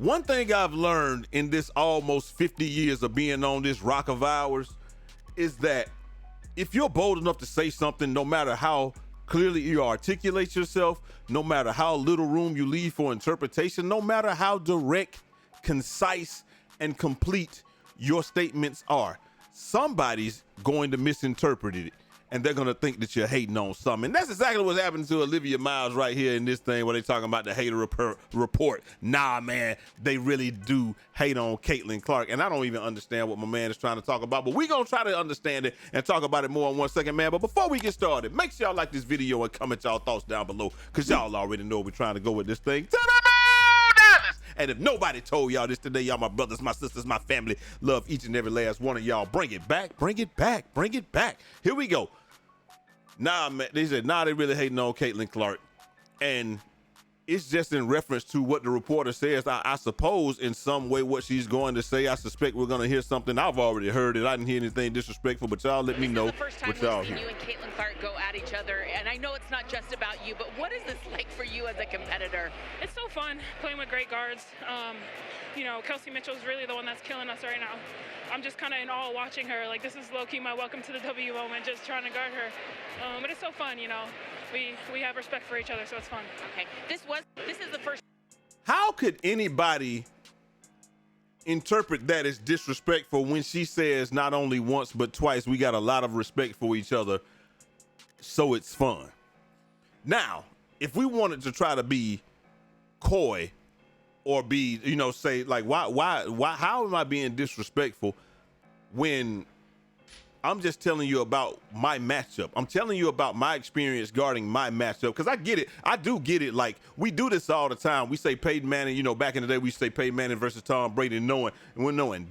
One thing I've learned in this almost 50 years of being on this rock of ours is that if you're bold enough to say something, no matter how clearly you articulate yourself, no matter how little room you leave for interpretation, no matter how direct, concise, and complete your statements are, somebody's going to misinterpret it, and they're going to think that you're hating on something. And that's exactly what's happening to Olivia Miles right here in this thing where they talking about the hater report. Nah, man, they really do hate on Caitlin Clark. And I don't even understand what my man is trying to talk about, but we're going to try to understand it and talk about it more in 1 second, man. But before we get started, make sure y'all like this video and comment y'all thoughts down below, because y'all already know we're trying to go with this thing. And if nobody told y'all this today, y'all my brothers, my sisters, my family, love each and every last one of y'all. Bring it back, bring it back, bring it back. Here we go. Nah, man, they said, nah, they really hating on Caitlin Clark. And it's just in reference to what the reporter says. I suppose in some way what she's going to say, I suspect we're going to hear something. I've already heard it. I didn't hear anything disrespectful, but y'all let me know what y'all hear. You and Caitlin Clark go at each other, and I know it's not just about you, but what is this like for you as a competitor? It's so fun playing with great guards. You know, Kelsey Mitchell is really the one that's killing us right now. I'm just kind of in awe watching her. Like, this is low-key my welcome to the W moment, just trying to guard her. But it's so fun, you know. We have respect for each other, so it's fun. Okay, this is the first. How could anybody interpret that as disrespectful when she says not only once but twice, we got a lot of respect for each other, so it's fun? Now, if we wanted to try to be coy or be, you know, say like, why, how am I being disrespectful when I'm just telling you about my matchup? I'm telling you about my experience guarding my matchup, because I get it. I do get it. Like, we do this all the time. We say Peyton Manning, you know, back in the day, we say Peyton Manning versus Tom Brady, knowing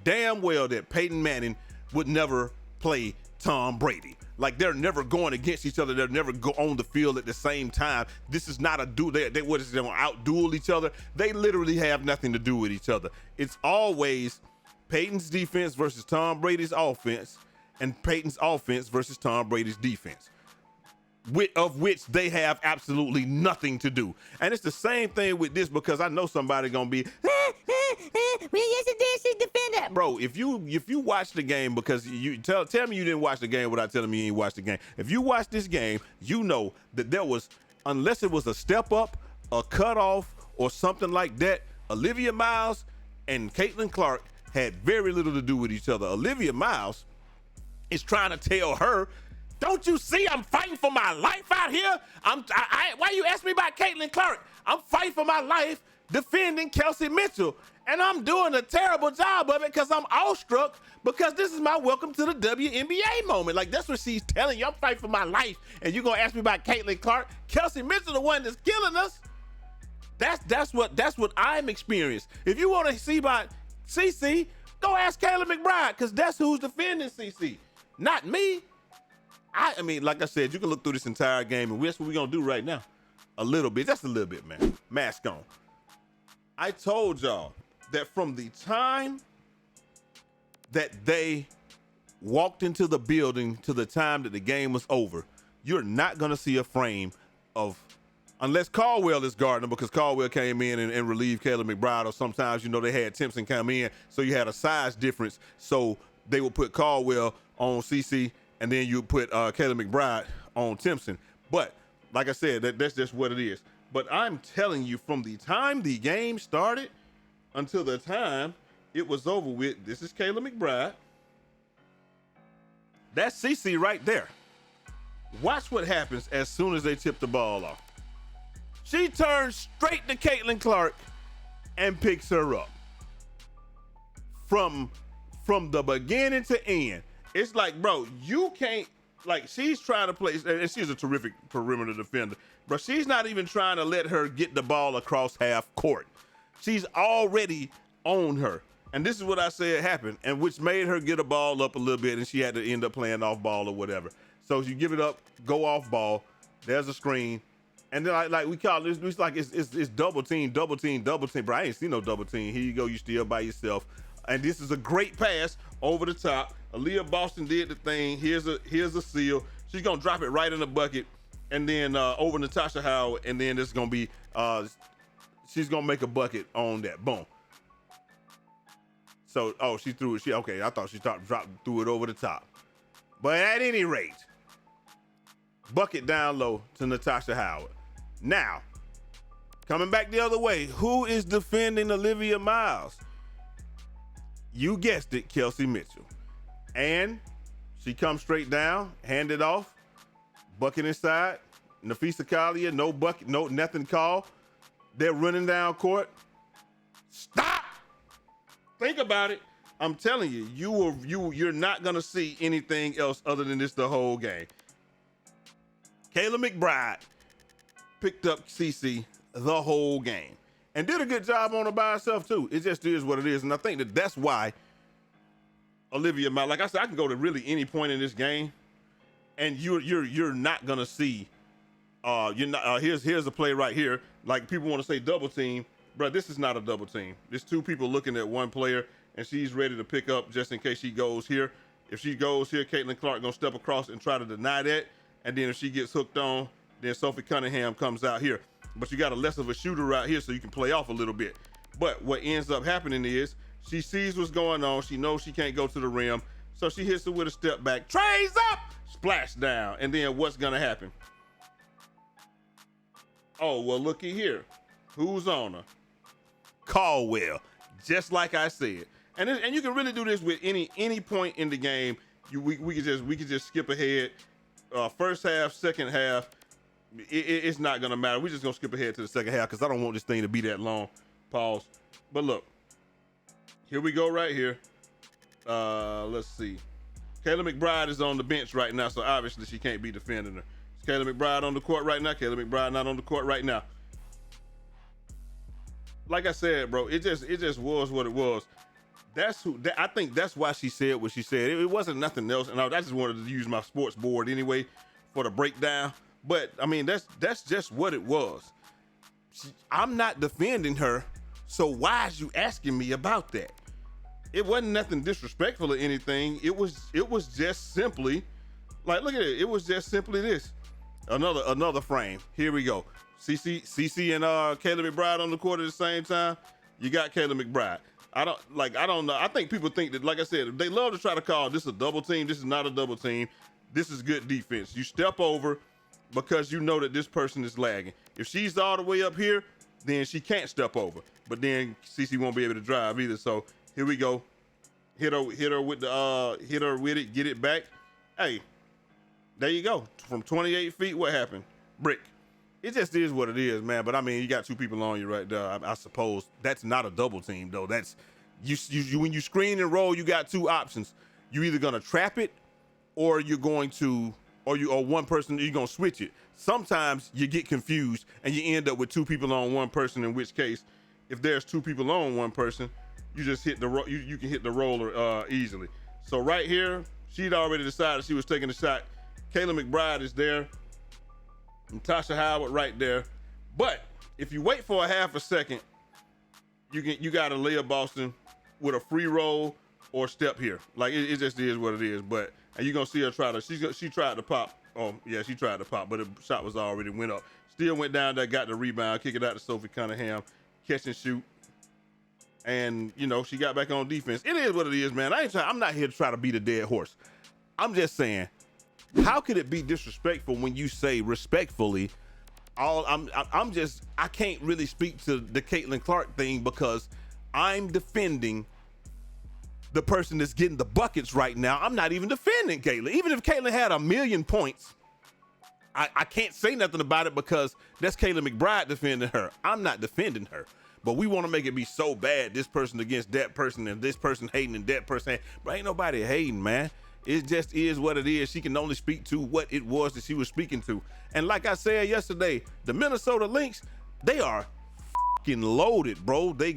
damn well that Peyton Manning would never play Tom Brady. Like, they're never going against each other. They're never go on the field at the same time. This is not a duel. They what is it? They want to out-duel each other. They literally have nothing to do with each other. It's always Peyton's defense versus Tom Brady's offense, and Peyton's offense versus Tom Brady's defense, of which they have absolutely nothing to do. And it's the same thing with this, because I know somebody gonna be, defender. Bro, if you watch the game, because you tell me you didn't watch the game without telling me you didn't watch the game. If you watch this game, you know that there was, unless it was a step up, a cutoff, or something like that, Olivia Miles and Caitlin Clark had very little to do with each other. Olivia Miles is trying to tell her, don't you see I'm fighting for my life out here? Why you ask me about Caitlin Clark? I'm fighting for my life defending Kelsey Mitchell, and I'm doing a terrible job of it because I'm awestruck, because this is my welcome to the WNBA moment. Like, that's what she's telling you. I'm fighting for my life, and you're gonna ask me about Caitlin Clark? Kelsey Mitchell, the one that's killing us. That's what I'm experiencing. If you want to see about CC, go ask Kayla McBride, because that's who's defending CC, not me. I mean, like I said, you can look through this entire game, and that's what we're gonna do right now. A little bit, just a little bit, man. Mask on. I told y'all that from the time that they walked into the building to the time that the game was over, you're not gonna see a frame of, unless Caldwell is guarding them, because Caldwell came in and relieved Kayla McBride, or sometimes, you know, they had Timpson come in, so you had a size difference, so they would put Caldwell on CC, and then you put Kayla McBride on Timpson. But like I said, that's just what it is. But I'm telling you, from the time the game started until the time it was over with, this is Kayla McBride. That's CC right there. Watch what happens as soon as they tip the ball off. She turns straight to Caitlin Clark and picks her up. From the beginning to end. It's like, bro, you can't, like, she's trying to play, and she's a terrific perimeter defender, but she's not even trying to let her get the ball across half court. She's already on her. And this is what I said happened, and which made her get a ball up a little bit, and she had to end up playing off ball or whatever. So you give it up, go off ball, there's a screen, and then like we call it, it's like it's double team, double team, double team. Bro, I ain't seen no double team. Here you go, you still by yourself. And this is a great pass over the top. Aaliyah Boston did the thing. Here's a seal. She's gonna drop it right in the bucket, and then over Natasha Howard, and then it's gonna be she's gonna make a bucket on that. Boom. So, she threw it. Okay, I thought she threw it over the top. But at any rate, bucket down low to Natasha Howard. Now, coming back the other way, who is defending Olivia Miles? You guessed it, Kelsey Mitchell. And she comes straight down, hand it off, bucket inside. Napheesa Collier, no bucket, no nothing called. They're running down court. Stop! Think about it. I'm telling you, you're not gonna see anything else other than this the whole game. Kayla McBride picked up CC the whole game and did a good job on her by herself too. It just is what it is, and I think that's why Olivia Miles, like I said, I can go to really any point in this game, and you're not gonna see. Here's a play right here. Like people want to say double team, bro. This is not a double team. There's two people looking at one player, and she's ready to pick up just in case she goes here. If she goes here, Caitlin Clark gonna step across and try to deny that. And then if she gets hooked on, then Sophie Cunningham comes out here. But you got a less of a shooter out here so you can play off a little bit. But what ends up happening is she sees what's going on. She knows she can't go to the rim. So she hits her with a step back. Trays up! Splash down. And then what's going to happen? Oh, well, looky here. Who's on her? Caldwell. Just like I said. And you can really do this with any point in the game. We could just skip ahead. First half, second half, it's not gonna matter. We're just gonna skip ahead to the second half because I don't want this thing to be that long. Pause. But look, here we go right here. Let's see. Kayla McBride is on the bench right now, so obviously she can't be defending her. Is Kayla McBride on the court right now? Kayla McBride not on the court right now. Like I said, bro, it just was what it was. I think that's why she said what she said. It wasn't nothing else, and I just wanted to use my sports board anyway for the breakdown. But I mean, that's just what it was. I'm not defending her, so why is you asking me about that? It wasn't nothing disrespectful or anything. It was just simply like, look at it. It was just simply this. Another frame. Here we go. CC and Kayla McBride on the court at the same time. You got Kayla McBride. I don't know. I think people think that, like I said, they love to try to call this a double team. This is not a double team. This is good defense. You step over because you know that this person is lagging. If she's all the way up here, then she can't step over. But then CC won't be able to drive either. So here we go. Hit her with it, get it back. Hey, there you go. From 28 feet, what happened? Brick. It just is what it is, man. But I mean, you got two people on you right there. I suppose that's not a double team, though. That's you when you screen and roll, you got two options. You're either gonna trap it, or you're going to, or one person, you're gonna switch it. Sometimes you get confused and you end up with two people on one person. In which case, if there's two people on one person, you just hit you can hit the roller easily. So right here, she'd already decided she was taking a shot. Kayla McBride is there. Natasha Howard right there. But if you wait for a half a second, you got to Leah Boston with a free roll or step here. Like it just is what it is. But and you're gonna see her try to. She tried to pop. Oh yeah, she tried to pop, but the shot was already went up. Still went down there, got the rebound, kick it out to Sophie Cunningham, catch and shoot. And she got back on defense. It is what it is, man. I'm not here to try to beat a dead horse. I'm just saying. How could it be disrespectful when you say respectfully? I can't really speak to the Caitlin Clark thing because I'm defending the person that's getting the buckets right now. I'm not even defending Caitlin. Even if Caitlin had 1,000,000 points, I can't say nothing about it because that's Kayla McBride defending her. I'm not defending her. But we want to make it be so bad, this person against that person and this person hating and that person hating. But ain't nobody hating, man. It just is what it is. She can only speak to what it was that she was speaking to. And like I said yesterday, the Minnesota Lynx, they are fucking loaded, bro. You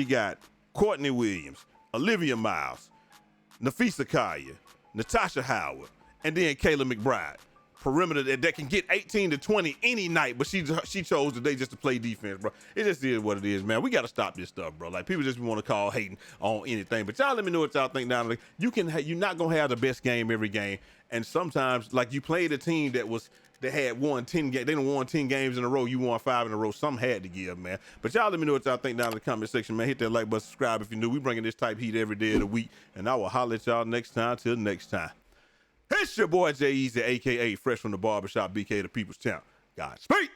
got Courtney Williams, Olivia Miles, Napheesa Collier, Natasha Howard, and then Kayla McBride. Perimeter that can get 18 to 20 any night, but she chose today just to play defense, bro. It just is what it is, man. We got to stop this stuff, bro. Like, people just want to call hating on anything. But y'all let me know what y'all think down there. You're not going to have the best game every game. And sometimes, like, you played a team that that had won 10 games. They done won 10 games in a row. You won 5 in a row. Some had to give, man. But y'all let me know what y'all think down in the comment section, man. Hit that like button, subscribe if you're new. We bringing this type heat every day of the week. And I will holler at y'all next time. Till next time. It's your boy Jay Eazy, a.k.a. Fresh from the Barbershop, BK, the People's Champ. Godspeed.